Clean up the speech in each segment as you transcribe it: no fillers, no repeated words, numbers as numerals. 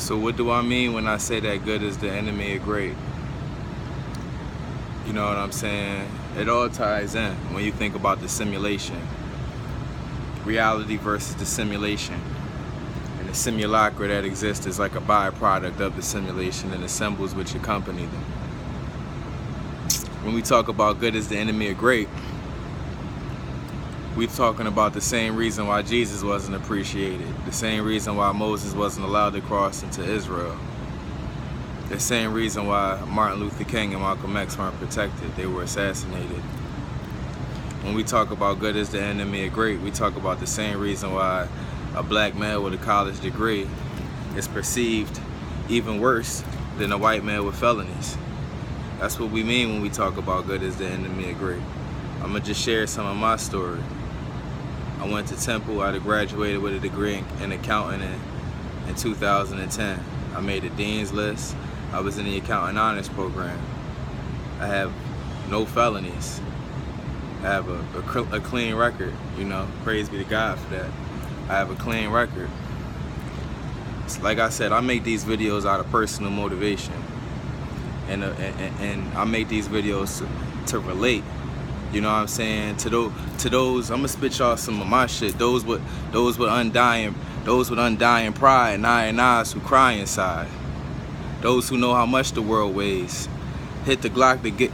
So what do I mean when I say that good is the enemy of great? You know what I'm saying? It all ties in when you think about the simulation. Reality versus the simulation. And the simulacra that exists is like a byproduct of the simulation and the symbols which accompany them. When we talk about good is the enemy of great, we're talking about the same reason why Jesus wasn't appreciated, the same reason why Moses wasn't allowed to cross into Israel, the same reason why Martin Luther King and Malcolm X weren't protected, they were assassinated. When we talk about good is the enemy of great, we talk about the same reason why a black male with a college degree is perceived even worse than a white man with felonies. That's what we mean when we talk about good is the enemy of great. I'm gonna just share some of my story. I went to Temple. I graduated with a degree in accounting in 2010. I made the dean's list. I was in the accounting honors program. I have no felonies. I have a clean record, you know. Praise be to God for that. I have a clean record. Like I said, I make these videos out of personal motivation, and I make these videos to relate. You know what I'm saying? To those, I'm gonna spit y'all some of my shit. Those with undying pride and eyes who cry inside. Those who know how much the world weighs. Hit the block to get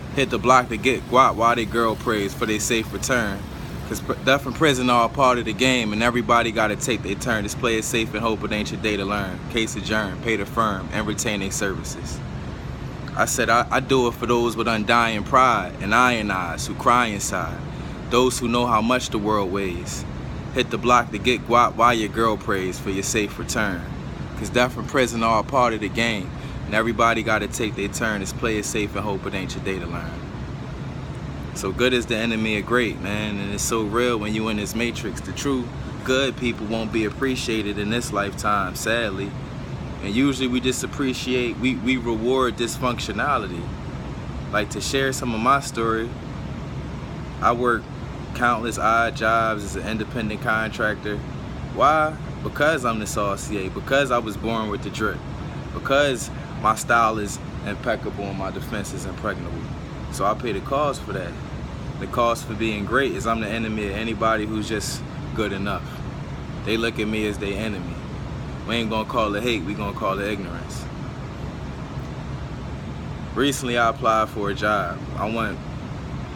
guap while they girl prays for their safe return. Cause death and prison are a part of the game, and everybody gotta take their turn. Just play it safe and hope it ain't your day to learn. Case adjourned, pay the firm, and retain their services. I said I do it for those with undying pride and eyes who cry inside. Those who know how much the world weighs. Hit the block to get guap while your girl prays for your safe return. Cause death and prison are a part of the game, and everybody gotta take their turn. Just play it safe and hope it ain't your day to learn. So good is the enemy of great, man, and it's so real when you in this matrix. The true good people won't be appreciated in this lifetime, sadly. And usually we just appreciate, we reward dysfunctionality. Like, to share some of my story, I worked countless odd jobs as an independent contractor. Why? Because I'm the saucier, because I was born with the drip, because my style is impeccable and my defense is impregnable. So I pay the cost for that. The cost for being great is I'm the enemy of anybody who's just good enough. They look at me as their enemy. We ain't gonna call it hate, we gonna call it ignorance. Recently I applied for a job. I want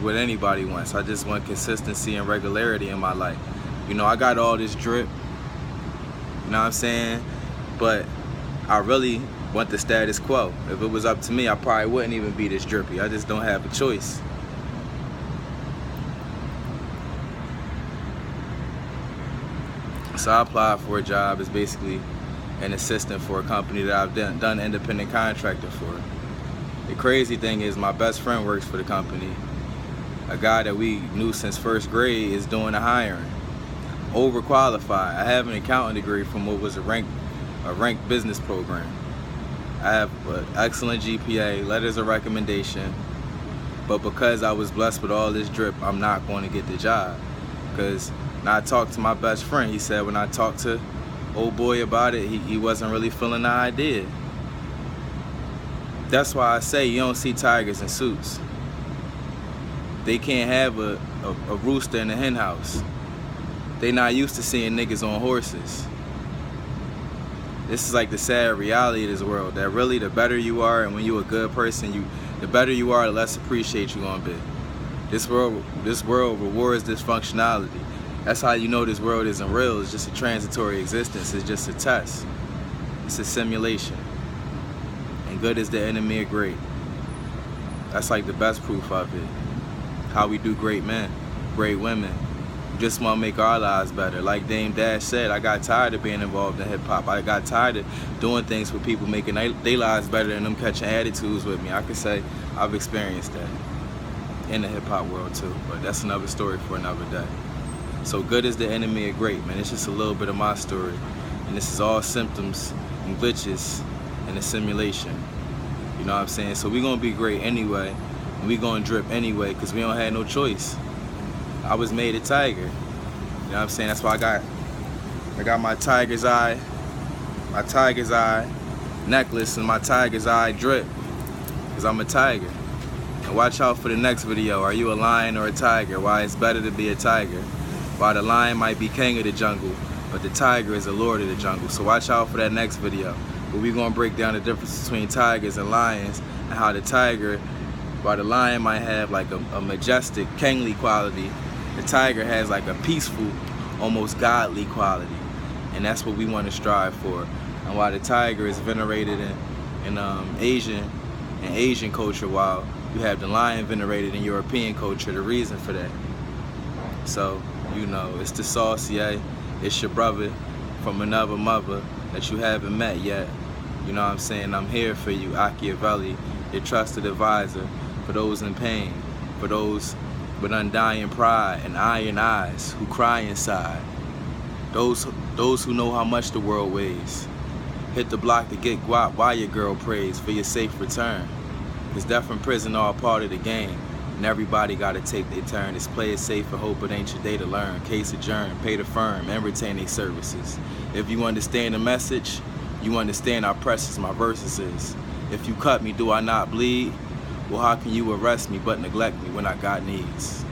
what anybody wants. I just want consistency and regularity in my life. You know, I got all this drip, you know what I'm saying? But I really want the status quo. If it was up to me, I probably wouldn't even be this drippy. I just don't have a choice. So I applied for a job as basically an assistant for a company that I've done independent contracting for. The crazy thing is my best friend works for the company. A guy that we knew since first grade is doing the hiring. Overqualified. I have an accounting degree from what was a ranked business program. I have an excellent GPA, letters of recommendation, but because I was blessed with all this drip, I'm not going to get the job. Because when I talked to my best friend, he said when I talked to old boy about it, he wasn't really feeling the idea. That's why I say you don't see tigers in suits. They can't have a rooster in a hen house. They not used to seeing niggas on horses. This is like the sad reality of this world, that really the better you are and when you're a good person, the better you are, the less appreciate you gonna be. This world rewards dysfunctionality. That's how you know this world isn't real. It's just a transitory existence. It's just a test. It's a simulation. And good is the enemy of great. That's like the best proof of it. How we do great men, great women. We just want to make our lives better. Like Dame Dash said, I got tired of being involved in hip hop. I got tired of doing things for people making their lives better and them catching attitudes with me. I could say I've experienced that in the hip hop world too, but that's another story for another day. So good is the enemy of great, man. It's just a little bit of my story. And this is all symptoms and glitches in the simulation. You know what I'm saying? So we're going to be great anyway. And we're going to drip anyway because we don't have no choice. I was made a tiger. You know what I'm saying? That's why I got my tiger's eye. My tiger's eye. necklace and my tiger's eye drip, because I'm a tiger. And watch out for the next video. Are you a lion or a tiger? Why it's better to be a tiger. Why the lion might be king of the jungle, but the tiger is the lord of the jungle. So watch out for that next video, where we're going to break down the difference between tigers and lions, and how the tiger, while the lion might have like a majestic, kingly quality, the tiger has like a peaceful, almost godly quality. And that's what we want to strive for. And why the tiger is venerated in Asian culture, while you have the lion venerated in European culture. The reason for that. So, you know, it's the saucier. It's your brother from another mother that you haven't met yet. You know what I'm saying? I'm here for you, Machiavelli, your trusted advisor, for those in pain, for those with undying pride and iron eyes who cry inside, those who know how much the world weighs. Hit the block to get guap while your girl prays for your safe return. Cause death and prison are a part of the game, and everybody gotta take their turn. It's play it safe and hope it ain't your day to learn. Case adjourned, pay the firm, and retain their services. If you understand the message, you understand how precious my verses is. If you cut me, do I not bleed? Well, how can you arrest me but neglect me when I got needs?